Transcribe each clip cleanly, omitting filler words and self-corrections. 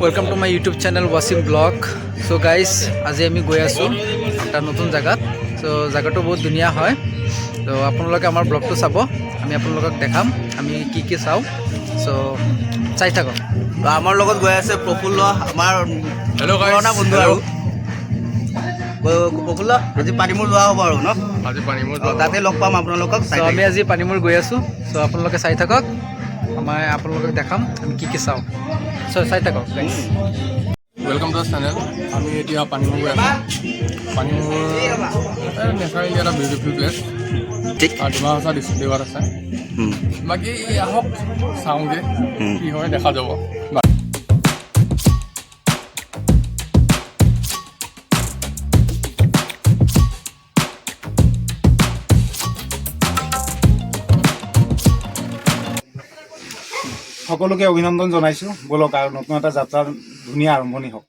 Welcome to my YouTube channel Wasim blog. So guys आज आम गई आसो এটা নতুন জায়গাত। সো জায়গাটো বহুত ধুনিয়া হয়। তো আপোনালোকে আমাৰ ব্লগটো চাব, আমি আপোনালোকক দেখাম আমি কি কি চাওঁ। সো চাই থাকক। তো আমাৰ লগত গৈ আছে প্ৰফুল্ল, আমাৰ হেল্ল' গাইজ, পুৰণা বন্ধু আৰু প্ৰফুল্ল। আজি পানীমূৰ যোৱা হ'ব আৰু ন, আজি পানীমূৰ তাতে লগ পাম আপোনালোকক। সো আমি আজি পানীমূৰ গৈ আছোঁ। সো আপোনালোকে চাই থাকক, মই আপোনালোকক দেখাম আমি কি কি চাওঁ। সো চাই থাকক গাইজ। Welcome to channel. আমি এতিয়া পানীমূৰ গৈ আছোঁ। পানীমূৰ নেচাৰেলি এটা বিউটিফুল প্লেচ, ঠিক আৰু ডিমাহাছাও ডিষ্ট্ৰিক্টত আছে। বাকী আহক চাওঁগৈ কি হয়, দেখা যাব। সকলোকে অভিনন্দন জনাইছোঁ। বলক আৰু নতুন এটা যাত্ৰাৰ ধুনীয়া আৰম্ভণি হওক।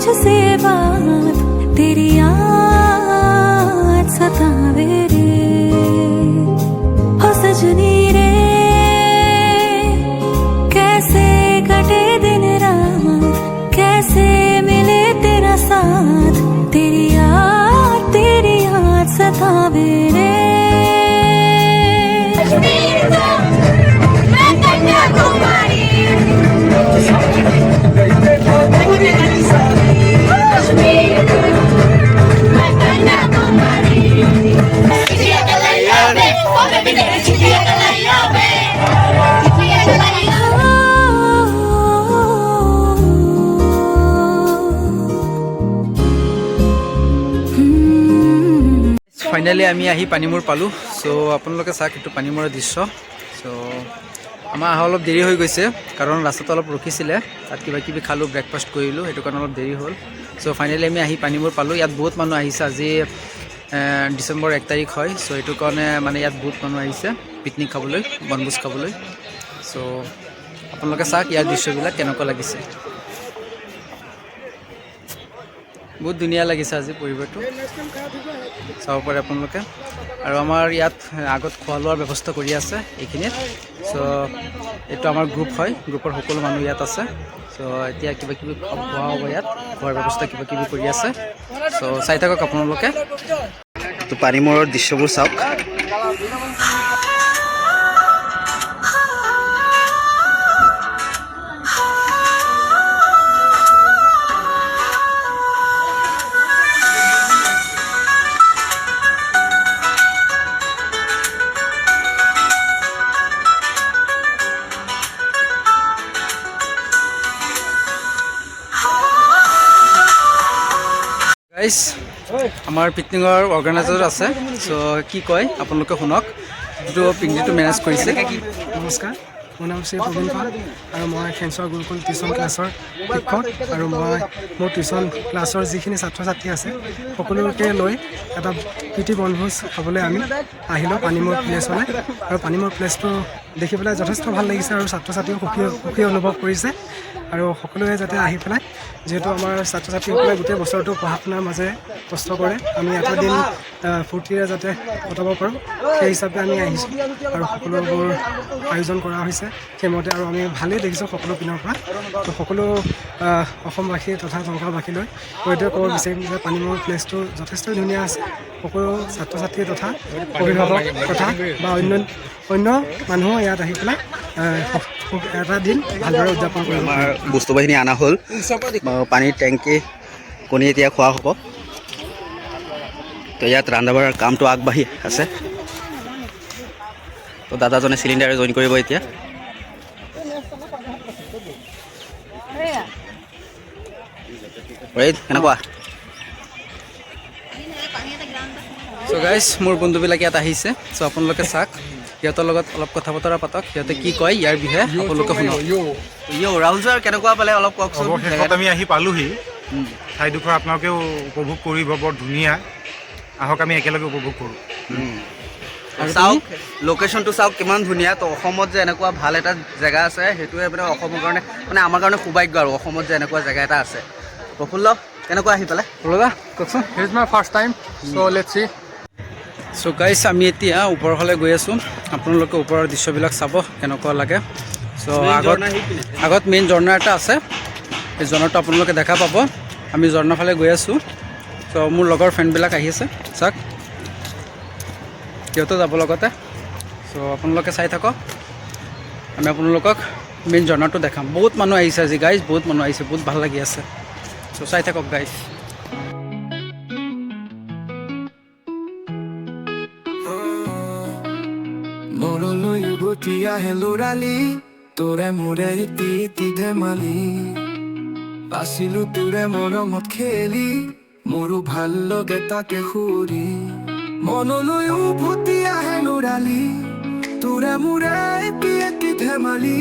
तुझसे बात तेरी याद सतावे रे हो सजनी रे, कैसे कटे दिन रात, कैसे मिले तेरा साथ, तेरी याद सतावे रे। ফাইনেলি আমি আহি পানীমূৰ পালোঁ। সো আপোনালোকে চাওক, এইটো পানীমূৰৰ দৃশ্য। সো আমাৰ অহা অলপ দেৰি হৈ গৈছে, কাৰণ ৰাস্তাটো অলপ ৰখিছিলে, তাত কিবা কিবি খালোঁ, ব্ৰেকফাষ্ট কৰিলোঁ, সেইটো কাৰণে অলপ দেৰি হ'ল। সো ফাইনেলি আমি আহি পানীমূৰ পালোঁ। ইয়াত বহুত মানুহ আহিছে। আজি ডিচেম্বৰ 1 তাৰিখ হয়। সো সেইটো কাৰণে মানে ইয়াত বহুত মানুহ আহিছে পিকনিক খাবলৈ, বনভোজ খাবলৈ। সো আপোনালোকে চাওক ইয়াৰ দৃশ্যবিলাক কেনেকুৱা লাগিছে। বহুত ধুনীয়া লাগিছে আজি পৰিৱেশটো, চাব পাৰে আপোনালোকে। আৰু আমাৰ ইয়াত আগত খোৱা লোৱাৰ ব্যৱস্থা কৰি আছে এইখিনিত। চ' এইটো আমাৰ গ্ৰুপ হয়, গ্ৰুপৰ সকলো মানুহ ইয়াত আছে। চ' এতিয়া কিবা কিবি খোৱা হ'ব, ইয়াত খোৱাৰ ব্যৱস্থা কিবা কিবি কৰি আছে। চ' চাই থাকক আপোনালোকে। তো পানীমূৰৰ দৃশ্যবোৰ চাওক। গাইজ আমাৰ পিকনিকৰ অৰ্গেনাইজাৰ আছে, চ' কি কয় আপোনালোকে শুনক। যিটো পিকনিকটো মেনেজ কৰিছে। নমস্কাৰ, মোৰ নাম শ্ৰী প্ৰবীণ পাল আৰু মই খেঞ্চৰ গুৰুকুল টিউশ্যন ক্লাছৰ শিক্ষক আৰু মই মোৰ টিউশ্যন ক্লাছৰ যিখিনি ছাত্ৰ ছাত্ৰী আছে সকলোকে লৈ এটা প্ৰীতি বনভোজ খাবলৈ আমি আহিলোঁ পানীমূৰ প্লেচলৈ। আৰু পানীমূৰ প্লেচটো দেখি পেলাই যথেষ্ট ভাল লাগিছে আৰু ছাত্ৰ ছাত্ৰীও সুখী অনুভৱ কৰিছে। আৰু সকলোৱে যাতে আহি পেলাই, যিহেতু আমাৰ ছাত্ৰ ছাত্ৰীসকলে গোটেই বছৰটো পঢ়া শুনাৰ মাজেৰে কষ্ট কৰে, আমি এটা দিন ফূৰ্তিৰে যাতে কটাব পাৰোঁ সেই হিচাপে আমি আহিছোঁ আৰু সকলোবোৰ আয়োজন কৰা হৈছে সেইমতে। আৰু আমি ভালেই দেখিছোঁ সকলো পিনৰ পৰা। তো সকলো অসমবাসী তথা নগাঁওবাসীলৈ মই এইটোৱে ক'ব বিচাৰিম যে পানীমূৰ প্লেচটো যথেষ্ট ধুনীয়া আছে। সকলো ছাত্ৰ ছাত্ৰী তথা অভিভাৱক তথা বা অন্য মানুহো ইয়াত আহি পেলাই এটা দিন ভালদৰে উদযাপন কৰিব। আমাৰ বস্তু বাহিনী অনা হ'ল, পানীৰ টেংকি কণী এতিয়া খোৱা হ'ব। তো ইয়াত ৰন্ধা বঢ়াৰ কামটো আগবাঢ়ি আছে। তো দাদাজনে চিলিণ্ডাৰ জইন কৰিব এতিয়া। কেনেকুৱা? চ' গাইজ, মোৰ বন্ধুবিলাক ইয়াত আহিছে। চ' আপোনালোকে চাওক, সিহঁতৰ লগত অলপ কথা বতৰা পাতক, সিহঁতে কি কয় ইয়াৰ বিষয়ে আপোনালোকে শুনক। ৰাহুল ছাৰ কেনেকুৱা পালে অলপ কওকচোন। অৱশেষত আমি আহি পালোহি। ঠাইডোখৰ আপোনালোকেও উপভোগ কৰিব, বৰ ধুনীয়া। আহক আমি একেলগে উপভোগ কৰোঁ। চাওক, লোকেশ্যনটো চাওক কিমান ধুনীয়া। তো অসমত যে এনেকুৱা ভাল এটা জেগা আছে, সেইটোৱে মানে অসমৰ কাৰণে, মানে আমাৰ কাৰণে সৌভাগ্য আৰু অসমত যে এনেকুৱা জেগা এটা আছে। প্ৰফুল্ল, কেনেকুৱা আহি পালে? দাদা কওকচোন। This is my first time, so let's see. So' guys, আমি এতিয়া ওপৰৰ ফালে গৈ আছোঁ। আপোনালোকে ওপৰৰ দৃশ্যবিলাক চাব কেনেকুৱা লাগে। চ' আগত মেইন ঝৰ্ণা এটা আছে, এই ঝৰ্ণাটো আপোনালোকে দেখা পাব। আমি ঝৰ্ণাৰ ফালে গৈ আছোঁ। চ' মোৰ লগৰ ফ্ৰেণ্ডবিলাক আহি আছে, চাওক সিহঁতো যাব লগতে। চ' আপোনালোকে চাই থাকক, আমি আপোনালোকক মেইন ঝৰ্ণাটো দেখাম। বহুত মানুহ আহিছে আজি গাইজ, বহুত মানুহ আহিছে, বহুত ভাল লাগি আছে। চ' চাই থাকক গাইজ। মনলৈ উভতি আহে ল'ৰালি, তোৰে মোৰে ইতি ধেমালি। আছিলো তোৰে মৰমত খেলি, মোৰো ভাল লগে তাকে সুৰি। মনলৈ উভতি আহে ল'ৰালি, তোৰে মোৰে ইতি ধেমালি।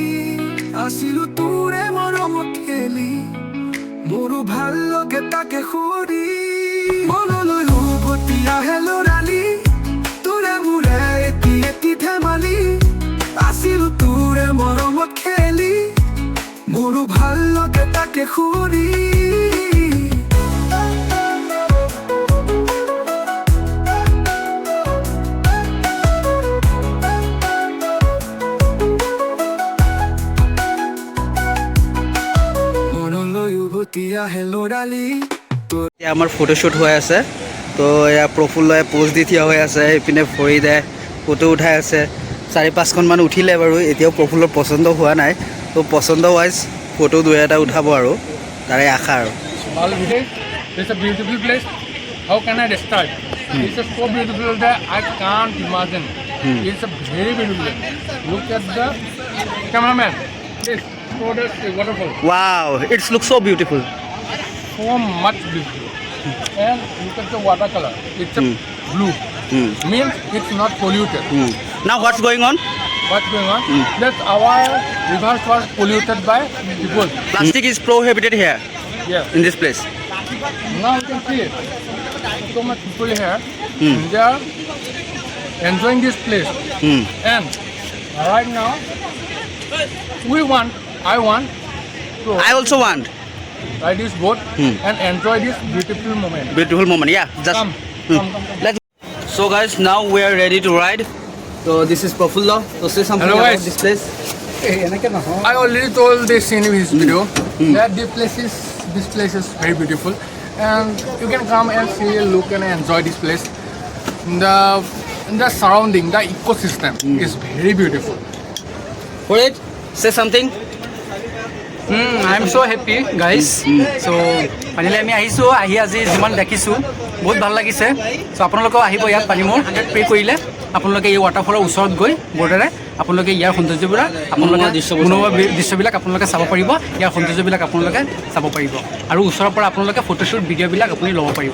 আছিলো তোৰে মৰমত খেলি, মোৰো ভাল লগে তাকে সুৰি। মনলৈ উভতি আহে ল'ৰালি, তোৰে মোৰে এটি ধেমালি। আছিলো তোৰে মৰমত খেলি, মোৰো ভাল লগে তাকে সুৰি। মনলৈ উভতি আহে ল'ৰালি। এতিয়া আমাৰ ফটোশ্বুট হৈ আছে। তো এয়া প্ৰফুল্লই প'জ দি থিয় হৈ আছে, এইপিনে ফৰিদে ফটো উঠাই আছে। 4-5খনমান উঠিলে বাৰু, এতিয়াও প্ৰফুল্লৰ পচন্দ হোৱা নাই। তো পচন্দ ৱাইজ ফটো 2-এটা উঠাব আৰু তাৰে আশা আৰু। All village, it's a beautiful place. How can I describe? It's so beautiful that I can't imagine. It's a very beautiful place. Look at the cameraman. This waterfall. Wow, it looks so beautiful. So much beautiful. And look at the water color. It's a blue. Means it's not polluted. Now what's going on? What's going on? That our rivers was polluted by people. Plastic is prohibited here Yeah. in this place. Now you can see it. So much people here. They are enjoying this place. And right now, I want to I also want ride this boat and enjoy this beautiful moment. beautiful moment. Yeah, just Come. let's. So guys, now we are ready to ride. So this is Prafullo. So say something Hello, about guys. this place. I already told this in his video that this place is very beautiful, and you can come and see, look and enjoy this place. The surrounding, the ecosystem is very beautiful. For it, say something. I am so' happy guys. So' finally আমি আহিছোঁ, আহি আজি যিমান দেখিছোঁ বহুত ভাল লাগিছে। চ' আপোনালোকেও আহিব ইয়াত পানীমূৰ পে' কৰিলে। আপোনালোকে এই ৱাটাৰফলৰ ওচৰত গৈ বৰ্ডেৰে আপোনালোকে ইয়াৰ সৌন্দৰ্যবিলাক, আপোনালোকে মনোমোহা দৃশ্যবিলাক আপোনালোকে চাব পাৰিব, ইয়াৰ সৌন্দৰ্যবিলাক আপোনালোকে চাব পাৰিব, আৰু ওচৰৰ পৰা আপোনালোকে ফটোশ্বুট ভিডিঅ'বিলাক আপুনি ল'ব পাৰিব।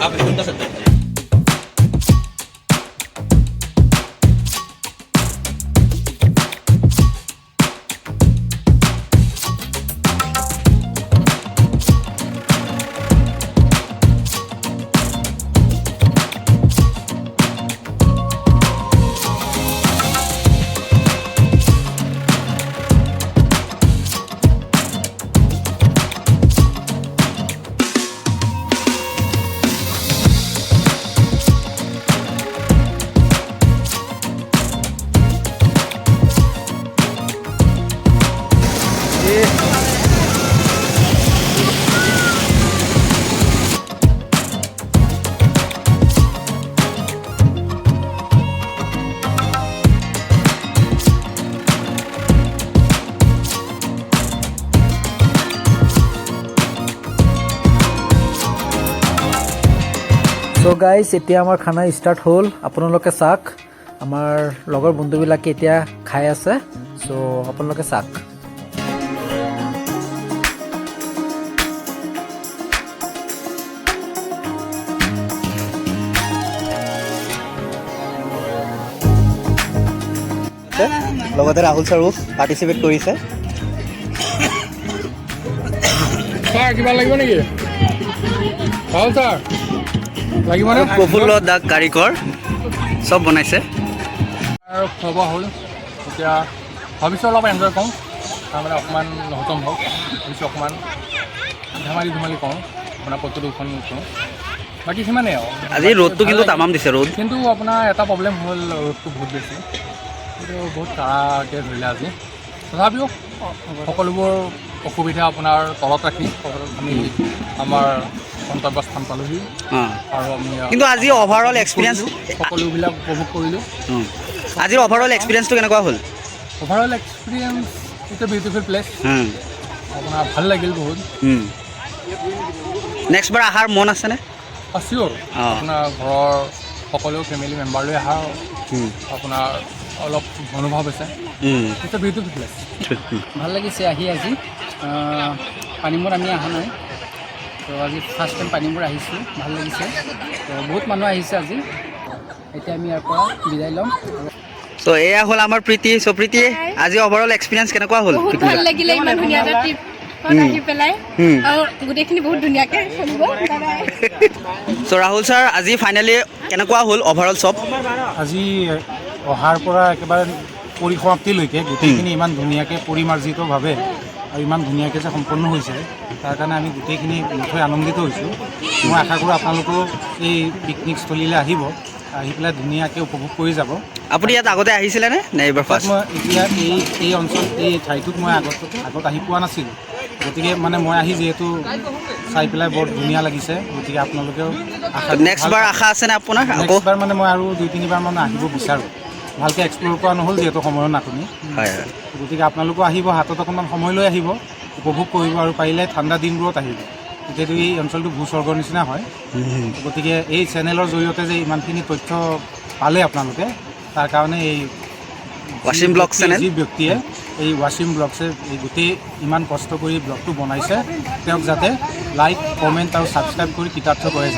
চ' গাইজ এতিয়া আমাৰ খানা ষ্টাৰ্ট হ'ল আপোনালোকে চাওক আমাৰ লগৰ বন্ধুবিলাকে এতিয়া খাই আছে চ' আপোনালোকে চাওক লগতে ৰাহুল ছাৰো পাৰ্টিচিপেট কৰিছে ছাৰ কিবা লাগিব নেকি ভাল ছাৰ লাগিব নে প্ৰফুল্ল দা কাৰিকৰ চব বনাইছে আৰু খোৱা বোৱা হ'ল এতিয়া ভাবিছোঁ অলপ এনজয় কৰোঁ তাৰমানে অকণমান হজম হওক ভাবিছোঁ অকণমান ধেমালি কৰোঁ আপোনাৰ প্ৰত্যুষণ কৰোঁ বাকী সিমানেই আৰু আজি ৰ'দটো কিন্তু তামাম দিছে ৰ'দ কিন্তু আপোনাৰ এটা প্ৰব্লেম হ'ল ৰ'দটো বহুত বেছি কিন্তু বহুত কাৰাকৈ ধৰিলে আজি তথাপিও সকলোবোৰ অসুবিধা আপোনাৰ তলত ৰাখি আমি আমাৰ গন্তব্যস্থান পালোহি আৰু আমি কিন্তু আজি অভাৰঅল এক্সপিৰিয়েঞ্চ সকলোবিলাক উপভোগ কৰিলোঁ আজিৰ অভাৰঅল এক্সপিৰিয়েঞ্চটো কেনেকুৱা হ'ল overall experience it's a beautiful place আপোনাৰ ভাল লাগিল বহুত নেক্সট বাৰ অহাৰ মন আছেনে চিয়'ৰ আপোনাৰ ঘৰৰ সকলো ফেমিলি মেম্বাৰ লৈ অহাৰ আপোনাৰ অলপ অনুভৱ হৈছে ইটছ এ বিউটিফুল প্লেচ ভাল লাগিছে আহি আজি পানীমূৰ আমি অহা নাই তো আজি ফাৰ্ষ্ট টাইম পানীমূৰ আহিছোঁ ভাল লাগিছে তো বহুত মানুহ আহিছে আজি এতিয়া আমি ইয়াৰ পৰা বিদায় ল'ম চ' এয়া হ'ল আমাৰ প্ৰীতি চ' প্ৰীতি আজি অভাৰঅল এক্সপিৰিয়েঞ্চ কেনেকুৱা হ'ল বহুত ভাল লাগিলে ইমান ধুনীয়া এটা ট্ৰিপ আহি পেলাই আৰু গোটেইখিনি বহুত ধুনীয়াকৈ চলিব চ' ৰাহুল ছাৰ আজি ফাইনেলি কেনেকুৱা হ'ল অভাৰঅল চব আজি অহাৰ পৰা একেবাৰে পৰিসমাপ্তিলৈকে গোটেইখিনি ইমান ধুনীয়াকৈ পৰিমাৰ্জিতভাৱে আৰু ইমান ধুনীয়াকৈ যে সম্পন্ন হৈছে তাৰ কাৰণে আমি গোটেইখিনি নথৈ আনন্দিত হৈছোঁ মই আশা কৰোঁ আপোনালোকেও এই পিকনিকস্থলীলৈ আহিব আহি পেলাই ধুনীয়াকৈ উপভোগ কৰি যাব আপুনি ইয়াত আগতে আহিছিলেনে নে এইবাৰ ফাৰ্ষ্ট মই এতিয়া এই অঞ্চল এই ঠাইটোত মই আগত আহি পোৱা নাছিলোঁ গতিকে মানে মই আহি যিহেতু চাই পেলাই বৰ ধুনীয়া লাগিছে গতিকে আপোনালোকেও নেক্সট বাৰ আশা আছেনে আপোনাৰ আকৌ নেক্সটবাৰ মানে মই আৰু 2-3বাৰ মানে আহিব বিচাৰোঁ ভালকৈ এক্সপ্ল'ৰ কৰা নহ'ল যিহেতু সময়ৰ নাটনি হয় গতিকে আপোনালোকো আহিব হাতত অকণমান সময় লৈ আহিব উপভোগ কৰিব আৰু পাৰিলে ঠাণ্ডা দিনবোৰত আহিব এতিয়াতো এই অঞ্চলটো ভূস্বৰ্গৰ নিচিনা হয় গতিকে এই চেনেলৰ জৰিয়তে যে ইমানখিনি তথ্য পালে আপোনালোকে তাৰ কাৰণে এই ৱাছিম ব্লগ চেনেল যি ব্যক্তিয়ে এই ৱাছিম ব্লগছে এই গোটেই ইমান কষ্ট কৰি ব্লগটো বনাইছে তেওঁক যাতে লাইক কমেণ্ট আৰু ছাবস্ক্ৰাইব কৰি কৃতাৰ্থ কৰে